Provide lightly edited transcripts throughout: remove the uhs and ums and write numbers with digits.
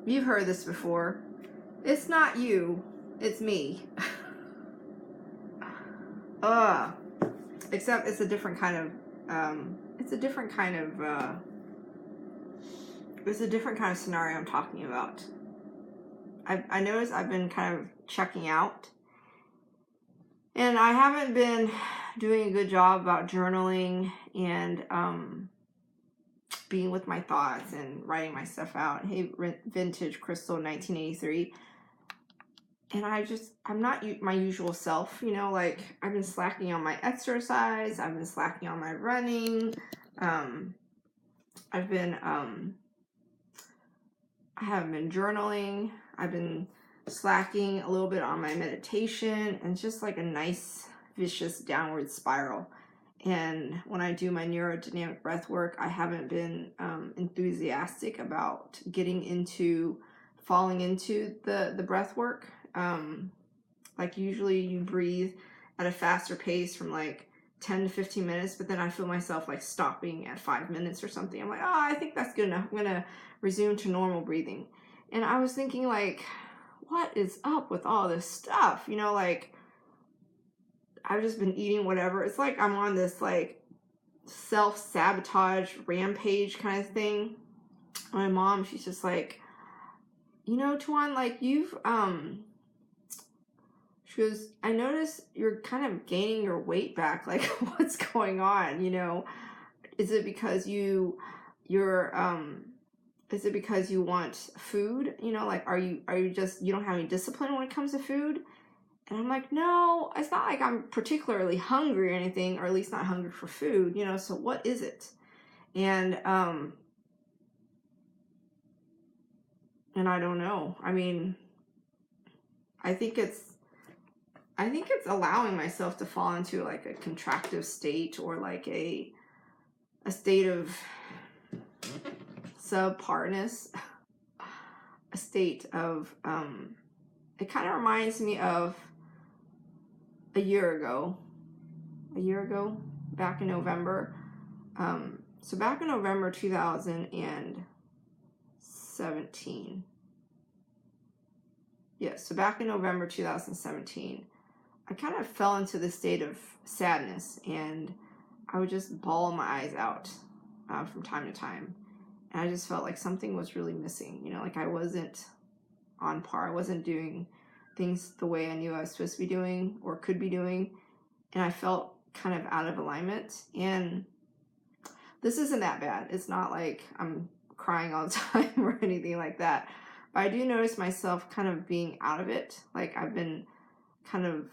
You've heard this before. It's not you, it's me. Ugh. Except it's a different kind of, it's a different kind of scenario I'm talking about. I noticed I've been kind of checking out, and I haven't been doing a good job about journaling and being with my thoughts and writing my stuff out. Hey, vintage Crystal 1983. And I'm not my usual self, like I've been slacking on my exercise. I've been slacking on my running. I haven't been journaling. I've been slacking a little bit on my meditation, and it's just like a nice vicious downward spiral. And when I do my neurodynamic breath work, I haven't been enthusiastic about falling into the breath work. Like usually you breathe at a faster pace from like 10 to 15 minutes, but then I feel myself like stopping at 5 minutes or something. I'm like, oh, I think that's good enough. I'm gonna resume to normal breathing. And I was thinking, like, what is up with all this stuff? Like I've just been eating whatever. It's like I'm on this like self-sabotage rampage kind of thing. My mom, she's just like, Tuan, like you've she goes, I notice you're kind of gaining your weight back. Like, what's going on? Is it because is it because you want food? Like, are you just, you don't have any discipline when it comes to food? And I'm like, no, it's not like I'm particularly hungry or anything, or at least not hungry for food, so what is it? And I don't know. I mean, I think it's allowing myself to fall into like a contractive state, or like a state of subparness, a state of, it kind of reminds me of a year ago, back in November. So back in November 2017. Yes, so back in November 2017, I kind of fell into this state of sadness, and I would just bawl my eyes out from time to time. And I just felt like something was really missing. Like I wasn't on par. I wasn't doing things the way I knew I was supposed to be doing or could be doing. And I felt kind of out of alignment. And this isn't that bad. It's not like I'm crying all the time or anything like that. But I do notice myself kind of being out of it. Like I've been kind of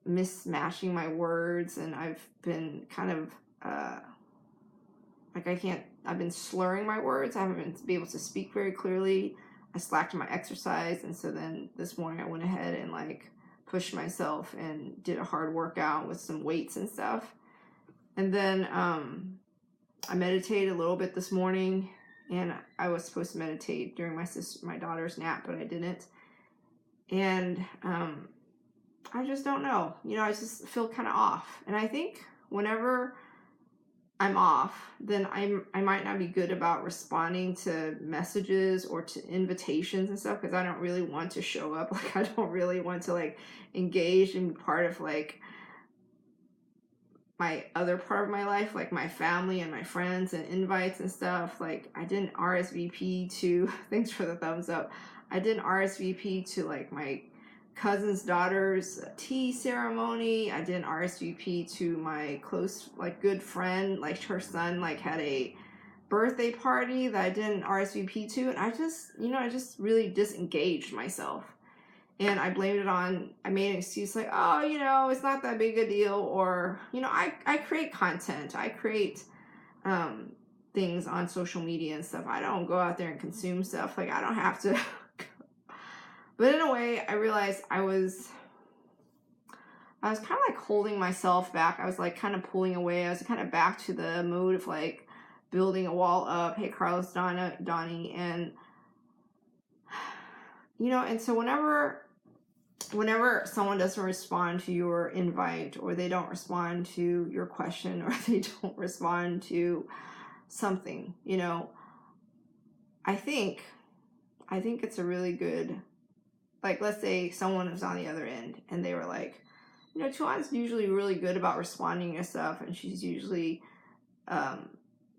mismatching my words, and I've been kind of I've been slurring my words. I haven't been able to speak very clearly. I slacked on my exercise, and so then this morning I went ahead and like pushed myself and did a hard workout with some weights and stuff. And then I meditated a little bit this morning, and I was supposed to meditate during my daughter's nap, but I didn't. And I just don't know. I just feel kind of off. And I think whenever I'm off, then I might not be good about responding to messages or to invitations and stuff, because I don't really want to show up. Like I don't really want to like engage and be part of like my other part of my life, like my family and my friends and invites and stuff. Like I didn't RSVP to, thanks for the thumbs up. I didn't RSVP to like my cousin's daughter's tea ceremony. I didn't RSVP to my close, like good friend, like her son like had a birthday party that I didn't RSVP to. And I just really disengaged myself. And I blamed it on, I made an excuse like, oh, it's not that big a deal. Or, I create content. I create things on social media and stuff. I don't go out there and consume stuff. Like, I don't have to. But in a way, I realized I was kind of like holding myself back. I was like kind of pulling away. I was kind of back to the mode of like building a wall up. Hey, Carlos, Donnie. And, and so whenever someone doesn't respond to your invite, or they don't respond to your question, or they don't respond to something, I think I think it's a really good, like, let's say someone was on the other end and they were like, you know, Chuan's usually really good about responding to stuff, and she's usually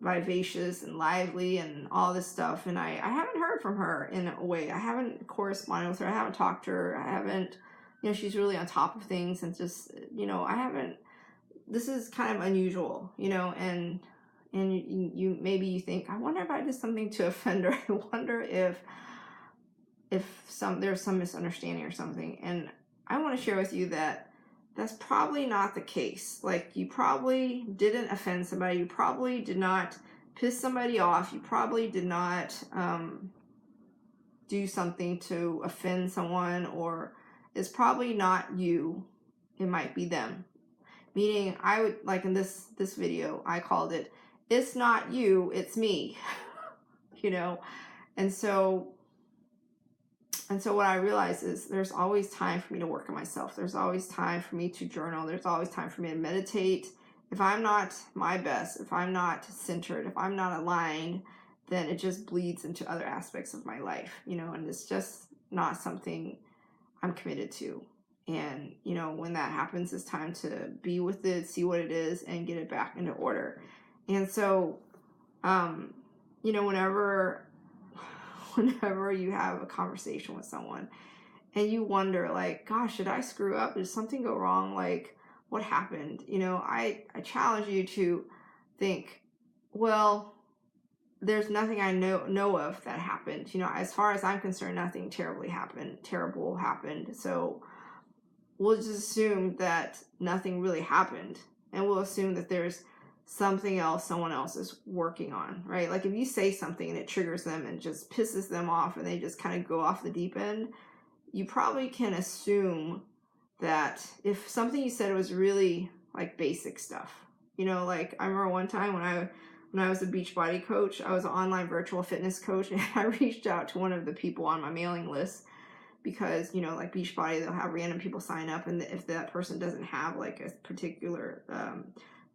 vivacious and lively and all this stuff, and I haven't heard from her in a way. I haven't corresponded with her. I haven't talked to her. I haven't, you know, she's really on top of things, and just, you know, I haven't, this is kind of unusual, you know, and you maybe you think, I wonder if I did something to offend her. I wonder if there's some misunderstanding or something. And I want to share with you that that's probably not the case. Like, you probably didn't offend somebody. You probably did not piss somebody off. You probably did not do something to offend someone, or it's probably not you. It might be them. Meaning, I would, like in this video, I called it, "It's not you, it's me." You know? And so what I realize is there's always time for me to work on myself. There's always time for me to journal. There's always time for me to meditate. If I'm not my best, if I'm not centered, if I'm not aligned, then it just bleeds into other aspects of my life, you know, and it's just not something I'm committed to. And, you know, when that happens, it's time to be with it, see what it is, and get it back into order. And so, you know, whenever you have a conversation with someone and you wonder, like, gosh, did I screw up? Did something go wrong? Like, what happened? You know, I challenge you to think, well, there's nothing I know of that happened. You know, as far as I'm concerned, nothing terrible happened. So we'll just assume that nothing really happened, and we'll assume that there's something else someone else is working on, right? Like, if you say something and it triggers them and just pisses them off and they just kind of go off the deep end, you probably can assume that if something you said was really like basic stuff, you know, like I remember one time when I was a Beachbody coach, I was an online virtual fitness coach, and I reached out to one of the people on my mailing list because, you know, like Beachbody, they'll have random people sign up, and if that person doesn't have like a particular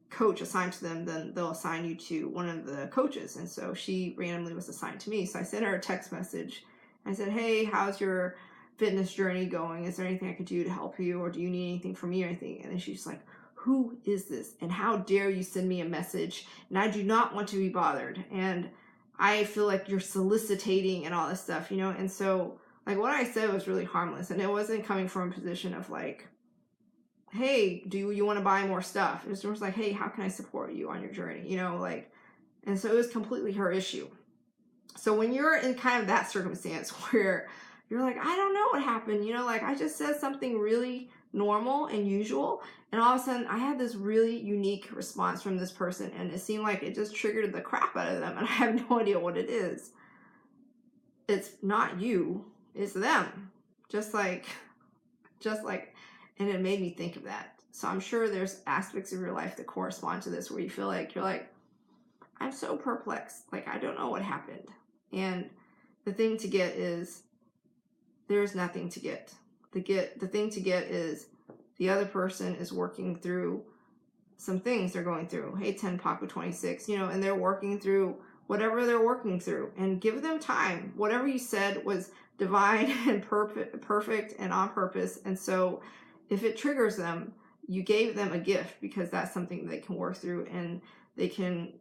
coach assigned to them, then they'll assign you to one of the coaches. And so she randomly was assigned to me. So I sent her a text message. I said, "Hey, how's your fitness journey going? Is there anything I could do to help you, or do you need anything from me or anything?" And then she's like, "Who is this? And how dare you send me a message? And I do not want to be bothered. And I feel like you're soliciting," and all this stuff, you know? And so, like, what I said was really harmless, and it wasn't coming from a position of like, "Hey, do you want to buy more stuff?" It was just like, "Hey, how can I support you on your journey?" You know, like, and so it was completely her issue. So when you're in kind of that circumstance where you're like, "I don't know what happened," you know, like, I just said something really normal and usual, and all of a sudden I had this really unique response from this person, and it seemed like it just triggered the crap out of them, and I have no idea what it is. It's not you, it's them. Just like, and it made me think of that. So I'm sure there's aspects of your life that correspond to this where you feel like, you're like, I'm so perplexed. Like, I don't know what happened. And the thing to get is, there's nothing to get. The thing to get is the other person is working through some things they're going through. Hey, 10 Paco 26, you know, and they're working through whatever they're working through, and give them time. Whatever you said was divine and perfect and on purpose. And so if it triggers them, you gave them a gift, because that's something they can work through and they can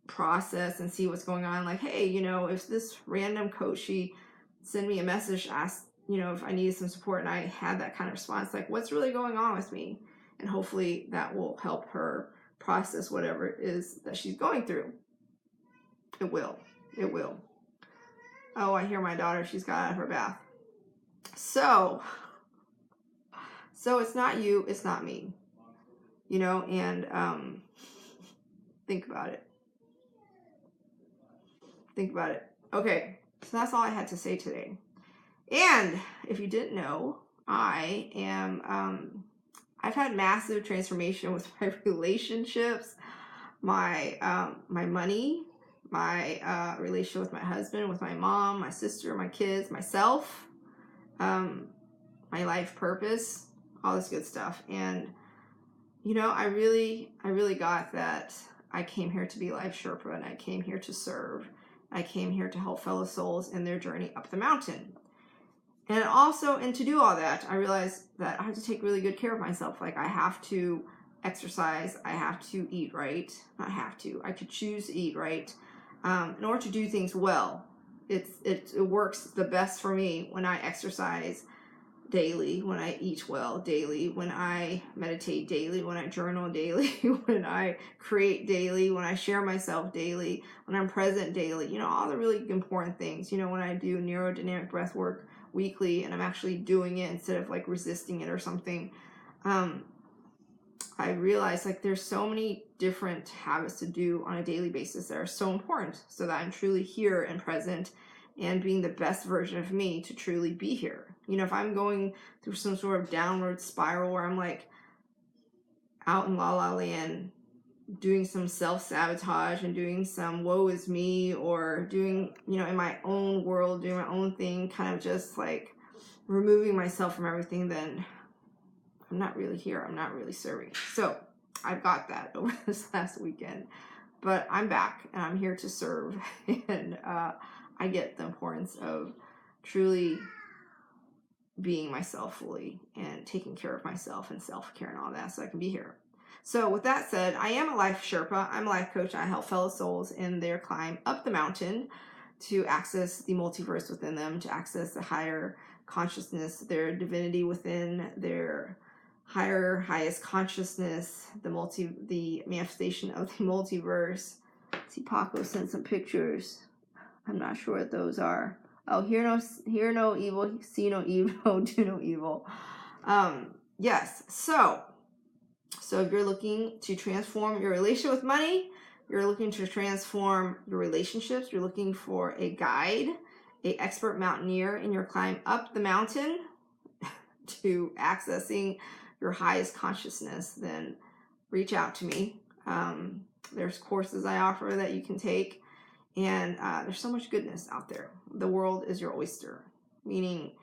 process and see what's going on. Like, hey, you know, if this random coach, she sent me a message, asked, you know, if I needed some support, and I had that kind of response, like, what's really going on with me? And hopefully that will help her process whatever it is that she's going through. It will. Oh, I hear my daughter. She's got out of her bath. So it's not you, it's not me. You know, and think about it. Okay, so that's all I had to say today. And if you didn't know, I am I've had massive transformation with my relationships, my money, my relationship with my husband, with my mom, my sister, my kids, myself, my life purpose, all this good stuff. And, you know, I really got that I came here to be Life Sherpa, and I came here to serve. I came here to help fellow souls in their journey up the mountain. And to do all that, I realized that I have to take really good care of myself. Like, I have to exercise, I have to eat right. Not have to, I could choose to eat right. In order to do things well, it works the best for me when I exercise daily, when I eat well daily, when I meditate daily, when I journal daily, when I create daily, when I share myself daily, when I'm present daily, you know, all the really important things. You know, when I do neurodynamic breath work weekly and I'm actually doing it instead of like resisting it or something, I realize like there's so many different habits to do on a daily basis that are so important so that I'm truly here and present and being the best version of me to truly be here. You know, if I'm going through some sort of downward spiral where I'm like out in la la land doing some self-sabotage and doing some woe is me, or doing, you know, in my own world, doing my own thing, kind of just like removing myself from everything, then I'm not really here. I'm not really serving. So I've got that over this last weekend, but I'm back and I'm here to serve. And I get the importance of truly being myself fully and taking care of myself and self-care and all that so I can be here. So with that said, I am a life Sherpa. I'm a life coach. I help fellow souls in their climb up the mountain to access the multiverse within them, to access the higher consciousness, their divinity within, their highest consciousness, the manifestation of the multiverse. See, Paco sent some pictures. I'm not sure what those are. Oh, hear no evil, see no evil, do no evil. Yes, so if you're looking to transform your relationship with money, you're looking to transform your relationships, you're looking for a guide, an expert mountaineer in your climb up the mountain to accessing your highest consciousness, then reach out to me. There's courses I offer that you can take, and there's so much goodness out there. The world is your oyster, meaning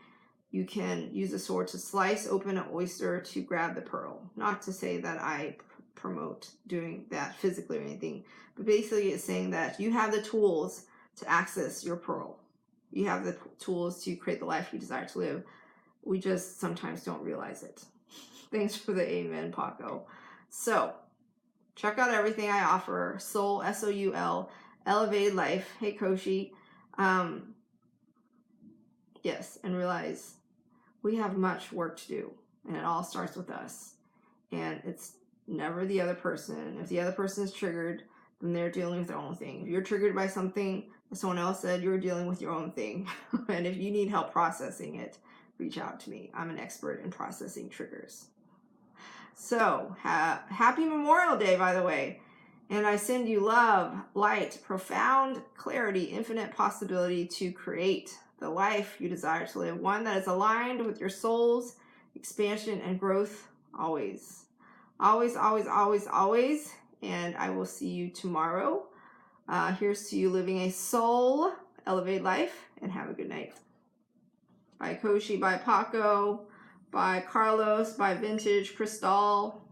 you can use a sword to slice open an oyster to grab the pearl. Not to say that I promote doing that physically or anything, but basically it's saying that you have the tools to access your pearl. You have the tools to create the life you desire to live. We just sometimes don't realize it. Thanks for the amen, Paco. So check out everything I offer. Soul, S-O-U-L, Elevated Life. Hey, Koshi. Yes, and realize we have much work to do, and it all starts with us. And it's never the other person. If the other person is triggered, then they're dealing with their own thing. If you're triggered by something that someone else said, you're dealing with your own thing. And if you need help processing it, reach out to me. I'm an expert in processing triggers. So, happy Memorial Day, by the way. And I send you love, light, profound clarity, infinite possibility to create the life you desire to live, one that is aligned with your soul's expansion and growth always. Always, always, always, always. And I will see you tomorrow. Here's to you living a soul elevated life, and have a good night. Bye, Koshi. Bye, Paco. Bye, Carlos. Bye, Vintage Crystal.